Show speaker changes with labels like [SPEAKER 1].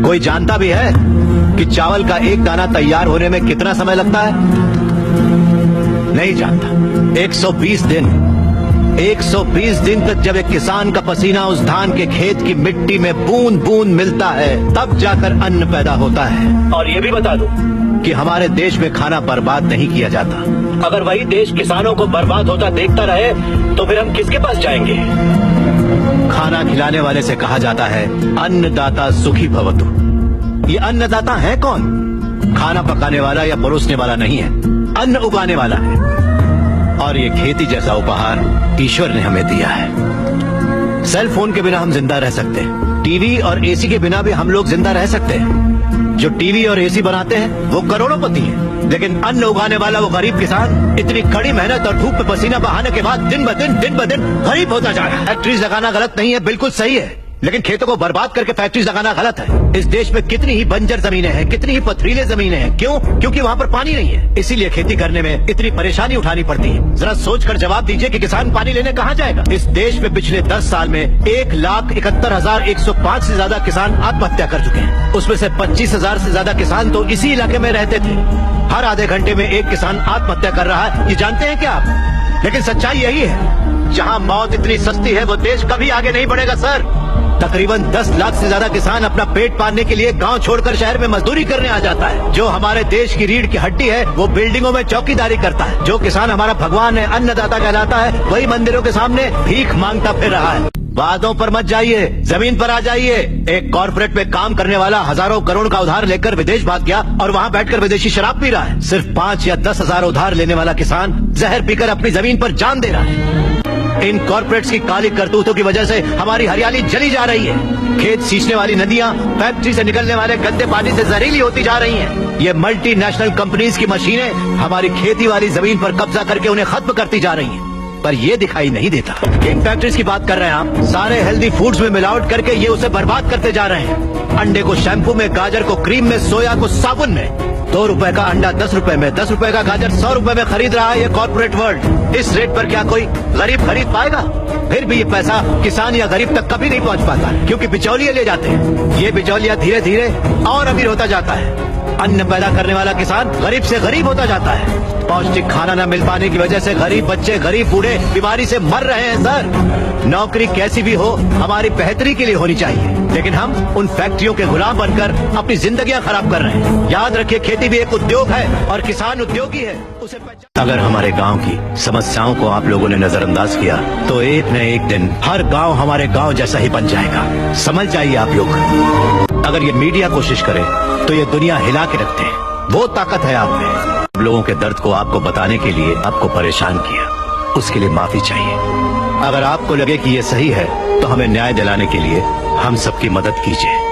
[SPEAKER 1] कोई जानता भी है कि चावल का एक दाना तैयार होने में कितना समय लगता है? नहीं जानता। 120 दिन तक जब एक किसान का पसीना उस धान के खेत की मिट्टी में बूंद बूंद मिलता है, तब जाकर अन्न पैदा होता है। और ये भी बता दूं कि हमारे देश में खाना बर्बाद नहीं किया जाता। अगर वही देश किसानों को बर्बाद होता देखता रहे तो फिर हम किसके पास जाएंगे? खाना खिलाने वाले से कहा जाता है अन्नदाता सुखी भवतु। ये अन्नदाता है कौन? खाना पकाने वाला या परोसने वाला नहीं है, अन्न उगाने वाला है। और ये खेती जैसा उपहार ईश्वर ने हमें दिया है। सेल फोन के बिना हम जिंदा रह सकते हैं, टीवी और एसी के बिना भी हम लोग जिंदा रह सकते हैं। जो टीवी और एसी बनाते हैं वो करोड़ोंपति हैं, लेकिन अन्न उगाने वाला वो गरीब किसान इतनी कड़ी मेहनत और धूप में पसीना बहाने के बाद दिन ब दिन गरीब होता जा रहा है। फैक्ट्रीज लगाना गलत नहीं है, बिल्कुल सही है, लेकिन खेतों को बर्बाद करके फैक्ट्रीज लगाना गलत है। इस देश में कितनी ही बंजर जमीनें हैं, कितनी ही पथरीले जमीनें हैं। क्यों? क्योंकि वहाँ पर पानी नहीं है, इसीलिए खेती करने में इतनी परेशानी उठानी पड़ती है। जरा सोचकर जवाब दीजिए कि किसान पानी लेने कहाँ जाएगा? इस देश में पिछले 10 साल में 1,71,105 से ज्यादा किसान आत्महत्या कर चुके हैं। उसमें से 25,000 से ज्यादा किसान तो इसी इलाके में रहते थे। हर आधे घंटे में एक किसान आत्महत्या कर रहा है, ये जानते हैं क्या आप? लेकिन सच्चाई यही है, जहाँ मौत इतनी सस्ती है वो देश कभी आगे नहीं बढ़ेगा सर। तकरीबन 10 लाख से ज्यादा किसान अपना पेट पालने के लिए गांव छोड़कर शहर में मजदूरी करने आ जाता है। जो हमारे देश की रीढ़ की हड्डी है वो बिल्डिंगों में चौकीदारी करता है। जो किसान हमारा भगवान है, अन्नदाता कहलाता है, वही मंदिरों के सामने भीख मांगता फिर रहा है। बातों पर मत जाइए, जमीन पर आ जाइए। एक कॉर्पोरेट में काम करने वाला हजारों करोड़ का उधार लेकर विदेश भाग गया और वहाँ बैठकर विदेशी शराब पी रहा है। सिर्फ 5 या 10 हजार उधार लेने वाला किसान जहर पीकर अपनी जमीन पर जान दे रहा है। इन कॉर्पोरेट्स की काली करतूतों की वजह से हमारी हरियाली जली जा रही है। खेत सींचने वाली नदियां फैक्ट्री से निकलने वाले गंदे पानी से जहरीली होती जा रही हैं। ये मल्टीनेशनल कंपनीज की मशीनें हमारी खेती वाली जमीन पर कब्जा करके उन्हें खत्म करती जा रही हैं। पर ये दिखाई नहीं देता। इन फैक्ट्रीज की बात कर रहे हैं आप, सारे हेल्दी फूड्स में मिलावट करके ये उसे बर्बाद करते जा रहे हैं। अंडे को शैम्पू में, गाजर को क्रीम में, सोया को साबुन में। 2 रुपए का अंडा 10 रुपए में, 10 रुपए का गाजर 100 रुपए में खरीद रहा है ये कॉर्पोरेट वर्ल्ड। इस रेट पर क्या कोई गरीब खरीद पाएगा? फिर भी ये पैसा किसान या गरीब तक कभी नहीं पहुंच पाता, क्योंकि बिचौलिए ले जाते हैं। ये बिचौलिया धीरे धीरे और अमीर होता जाता है। अन्न पैदा करने वाला किसान गरीब से गरीब होता जाता है। पौष्टिक खाना न मिल पाने की वजह से गरीब बच्चे, गरीब बूढ़े बीमारी से मर रहे हैं सर। नौकरी कैसी भी हो हमारी बेहतरी के लिए होनी चाहिए, लेकिन हम उन फैक्ट्रियों के गुलाम बनकर अपनी जिंदगियां खराब कर रहे हैं। याद रखिए, खेती भी एक उद्योग है और किसान उद्योगी है, उसे अगर हमारे गांव की समस्याओं को आप लोगों ने नजरअंदाज किया तो एक न एक दिन हर गांव हमारे गांव जैसा ही बन जाएगा। समझ जाइए आप लोग। अगर ये मीडिया कोशिश करे तो ये दुनिया हिला के रखते हैं। वो ताकत है आप में। लोगों के दर्द को आपको बताने के लिए आपको परेशान किया, उसके लिए माफी चाहिए। अगर आपको लगे कि ये सही है तो हमें न्याय दिलाने के लिए हम सबकी मदद कीजिए।